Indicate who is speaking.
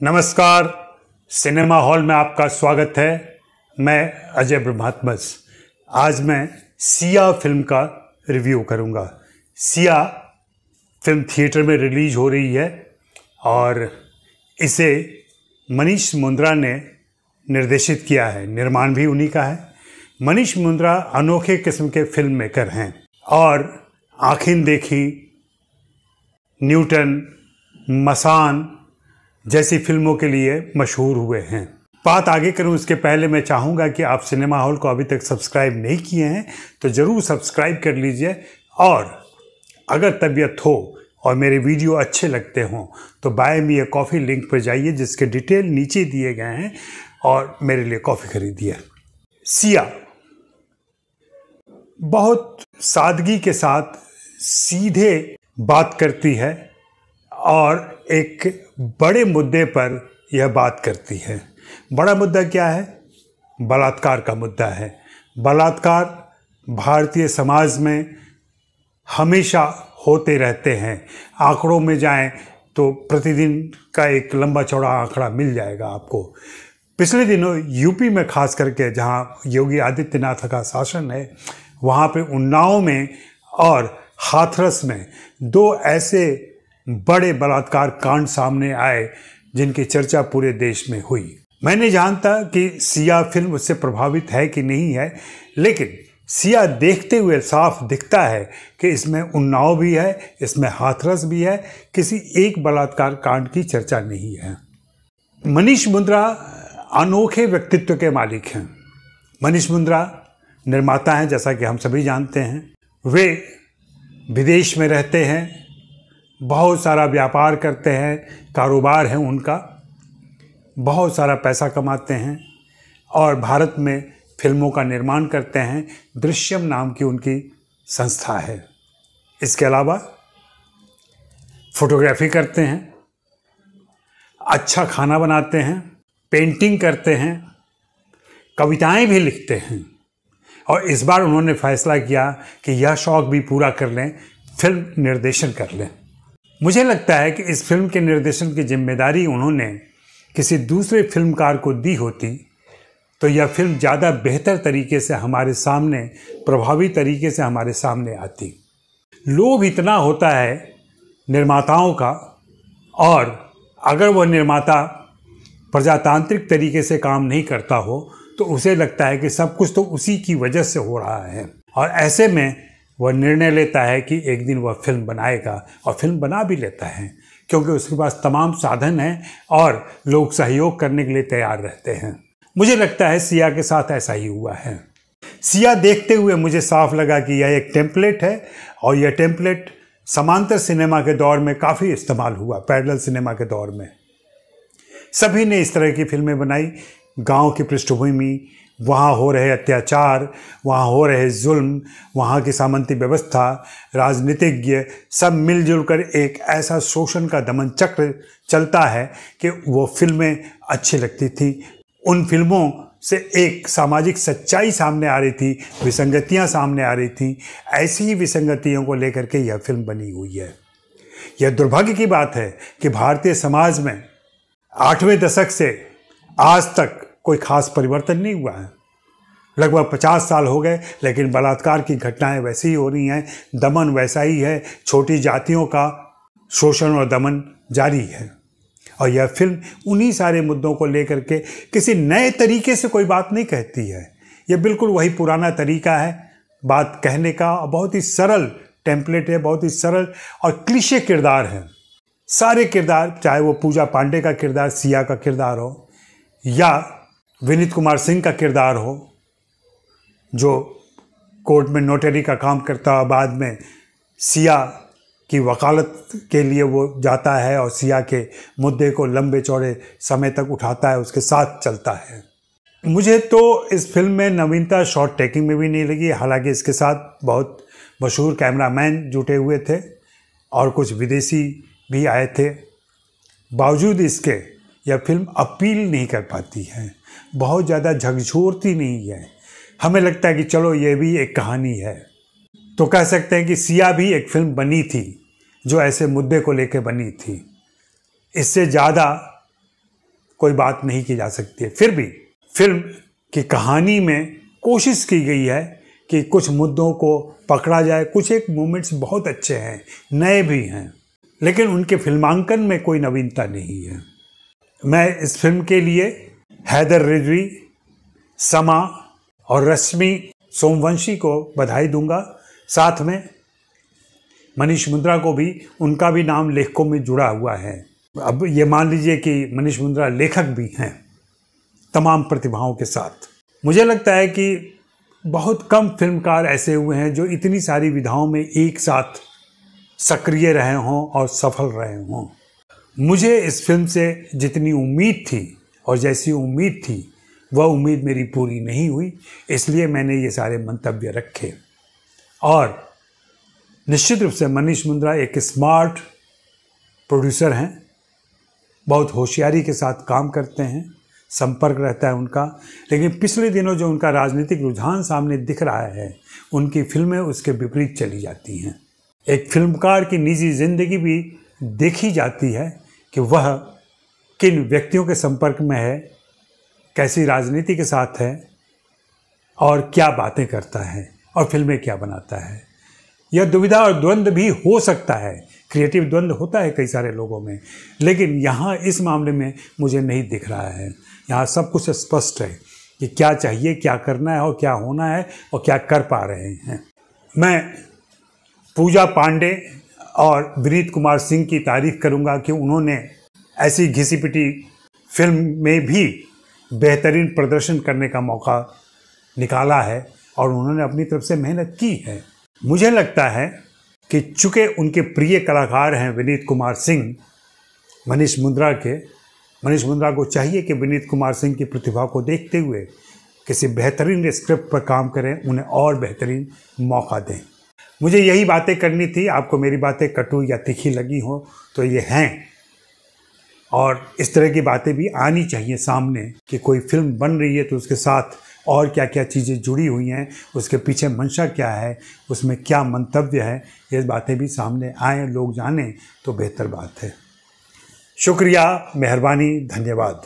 Speaker 1: नमस्कार। Cinema hall में आपका स्वागत है। मैं अजय ब्रह्मात्मस। आज मैं सिया फिल्म का रिव्यू करूंगा। सिया फिल्म थिएटर में रिलीज हो रही है और इसे मनीष मुंद्रा ने निर्देशित किया है। निर्माण भी उन्हीं का है। मनीष मुंद्रा अनोखे किस्म के फिल्म मेकर हैं और आँखें देखी, न्यूटन, मसान जैसी फिल्मों के लिए मशहूर हुए हैं। बात आगे करूं उसके पहले मैं चाहूँगा कि आप सिनेमा हॉल को अभी तक सब्सक्राइब नहीं किए हैं तो ज़रूर सब्सक्राइब कर लीजिए, और अगर तबीयत हो और मेरे वीडियो अच्छे लगते हों तो buy me a coffee link पर जाइए जिसके डिटेल नीचे दिए गए हैं और मेरे लिए कॉफ़ी खरीदिए। सिया बहुत सादगी के साथ सीधे बात करती है और एक बड़े मुद्दे पर यह बात करती है। बड़ा मुद्दा क्या है? बलात्कार का मुद्दा है। बलात्कार भारतीय समाज में हमेशा होते रहते हैं। आंकड़ों में जाएं तो प्रतिदिन का एक लंबा चौड़ा आंकड़ा मिल जाएगा आपको। पिछले दिनों यूपी में खास करके जहां योगी आदित्यनाथ का शासन है, वहां पे उन्नाव में और हाथरस में दो ऐसे बड़े बलात्कार कांड सामने आए जिनकी चर्चा पूरे देश में हुई। मैं नहीं जानता कि सिया फिल्म उससे प्रभावित है कि नहीं है, लेकिन सिया देखते हुए साफ दिखता है कि इसमें उन्नाव भी है, इसमें हाथरस भी है, किसी एक बलात्कार कांड की चर्चा नहीं है। मनीष मुंद्रा अनोखे व्यक्तित्व के मालिक हैं। मनीष मुंद्रा निर्माता हैं, जैसा कि हम सभी जानते हैं। वे विदेश में रहते हैं, बहुत सारा व्यापार करते हैं, कारोबार है उनका, बहुत सारा पैसा कमाते हैं और भारत में फिल्मों का निर्माण करते हैं। दृश्यम नाम की उनकी संस्था है। इसके अलावा फोटोग्राफी करते हैं, अच्छा खाना बनाते हैं, पेंटिंग करते हैं, कविताएं भी लिखते हैं और इस बार उन्होंने फैसला किया कि यह शौक़ भी पूरा कर लें, फिल्म निर्देशन कर लें। मुझे लगता है कि इस फिल्म के निर्देशन की जिम्मेदारी उन्होंने किसी दूसरे फिल्मकार को दी होती तो यह फिल्म ज़्यादा बेहतर तरीके से हमारे सामने, प्रभावी तरीके से हमारे सामने आती। लोभ इतना होता है निर्माताओं का, और अगर वह निर्माता प्रजातांत्रिक तरीके से काम नहीं करता हो तो उसे लगता है कि सब कुछ तो उसी की वजह से हो रहा है, और ऐसे में वह निर्णय लेता है कि एक दिन वह फिल्म बनाएगा और फिल्म बना भी लेता है, क्योंकि उसके पास तमाम साधन हैं और लोग सहयोग करने के लिए तैयार रहते हैं। मुझे लगता है सिया के साथ ऐसा ही हुआ है। सिया देखते हुए मुझे साफ लगा कि यह एक टेम्पलेट है और यह टेम्पलेट समांतर सिनेमा के दौर में काफ़ी इस्तेमाल हुआ। पैरेलल सिनेमा के दौर में सभी ने इस तरह की फिल्में बनाई। गांव की पृष्ठभूमि, वहाँ हो रहे अत्याचार, वहाँ हो रहे जुल्म, वहाँ की सामंती व्यवस्था, राजनीतिज्ञ सब मिलजुल कर एक ऐसा शोषण का दमन चक्र चलता है कि वो फिल्में अच्छी लगती थी। उन फिल्मों से एक सामाजिक सच्चाई सामने आ रही थी, विसंगतियाँ सामने आ रही थी। ऐसी ही विसंगतियों को लेकर के यह फिल्म बनी हुई है। यह दुर्भाग्य की बात है कि भारतीय समाज में 8वें दशक से आज तक कोई खास परिवर्तन नहीं हुआ है। लगभग 50 साल हो गए, लेकिन बलात्कार की घटनाएं वैसी ही हो रही हैं, दमन वैसा ही है, छोटी जातियों का शोषण और दमन जारी है। और यह फिल्म उन्हीं सारे मुद्दों को लेकर के किसी नए तरीके से कोई बात नहीं कहती है। यह बिल्कुल वही पुराना तरीका है बात कहने का। बहुत ही सरल टेम्पलेट है, बहुत ही सरल और क्लीशे किरदार हैं। सारे किरदार, चाहे वो पूजा पांडे का किरदार सिया का किरदार हो या विनीत कुमार सिंह का किरदार हो जो कोर्ट में नोटरी का काम करता है, बाद में सिया की वकालत के लिए वो जाता है और सिया के मुद्दे को लंबे चौड़े समय तक उठाता है, उसके साथ चलता है। मुझे तो इस फिल्म में नवीनता शॉट टेकिंग में भी नहीं लगी। हालांकि इसके साथ बहुत मशहूर कैमरामैन जुटे हुए थे और कुछ विदेशी भी आए थे। बावजूद इसके यह फिल्म अपील नहीं कर पाती है, बहुत ज़्यादा झकझोरती नहीं है। हमें लगता है कि चलो ये भी एक कहानी है, तो कह सकते हैं कि सिया भी एक फिल्म बनी थी जो ऐसे मुद्दे को लेकर बनी थी। इससे ज़्यादा कोई बात नहीं की जा सकती है। फिर भी फिल्म की कहानी में कोशिश की गई है कि कुछ मुद्दों को पकड़ा जाए। कुछ एक मोमेंट्स बहुत अच्छे हैं, नए भी हैं, लेकिन उनके फिल्मांकन में कोई नवीनता नहीं है। मैं इस फिल्म के लिए हैदर रिजवी, समा और रश्मि सोमवंशी को बधाई दूंगा। साथ में मनीष मुंद्रा को भी, उनका भी नाम लेखकों में जुड़ा हुआ है। अब ये मान लीजिए कि मनीष मुंद्रा लेखक भी हैं तमाम प्रतिभाओं के साथ। मुझे लगता है कि बहुत कम फिल्मकार ऐसे हुए हैं जो इतनी सारी विधाओं में एक साथ सक्रिय रहे हों और सफल रहे हों। मुझे इस फिल्म से जितनी उम्मीद थी और जैसी उम्मीद थी वह उम्मीद मेरी पूरी नहीं हुई, इसलिए मैंने ये सारे मंतव्य रखे। और निश्चित रूप से मनीष मुंद्रा एक स्मार्ट प्रोड्यूसर हैं, बहुत होशियारी के साथ काम करते हैं, संपर्क रहता है उनका। लेकिन पिछले दिनों जो उनका राजनीतिक रुझान सामने दिख रहा है, उनकी फिल्में उसके विपरीत चली जाती हैं। एक फिल्मकार की निजी जिंदगी भी देखी जाती है कि वह किन व्यक्तियों के संपर्क में है, कैसी राजनीति के साथ है और क्या बातें करता है और फिल्में क्या बनाता है। यह दुविधा और द्वंद्व भी हो सकता है, क्रिएटिव द्वंद्व होता है कई सारे लोगों में, लेकिन यहाँ इस मामले में मुझे नहीं दिख रहा है। यहाँ सब कुछ स्पष्ट है कि क्या चाहिए, क्या करना है और क्या होना है और क्या कर पा रहे हैं। मैं पूजा पांडे और विनीत कुमार सिंह की तारीफ करूँगा कि उन्होंने ऐसी घिसी पिटी फिल्म में भी बेहतरीन प्रदर्शन करने का मौका निकाला है और उन्होंने अपनी तरफ से मेहनत की है। मुझे लगता है कि चूँकि उनके प्रिय कलाकार हैं विनीत कुमार सिंह, मनीष मुंद्रा को चाहिए कि विनीत कुमार सिंह की प्रतिभा को देखते हुए किसी बेहतरीन स्क्रिप्ट पर काम करें, उन्हें और बेहतरीन मौका दें। मुझे यही बातें करनी थी। आपको मेरी बातें कटु या तीखी लगी हो तो ये हैं, और इस तरह की बातें भी आनी चाहिए सामने कि कोई फिल्म बन रही है तो उसके साथ और क्या क्या चीज़ें जुड़ी हुई हैं, उसके पीछे मंशा क्या है, उसमें क्या मंतव्य है, ये बातें भी सामने आएँ, लोग जानें तो बेहतर बात है। शुक्रिया, मेहरबानी, धन्यवाद।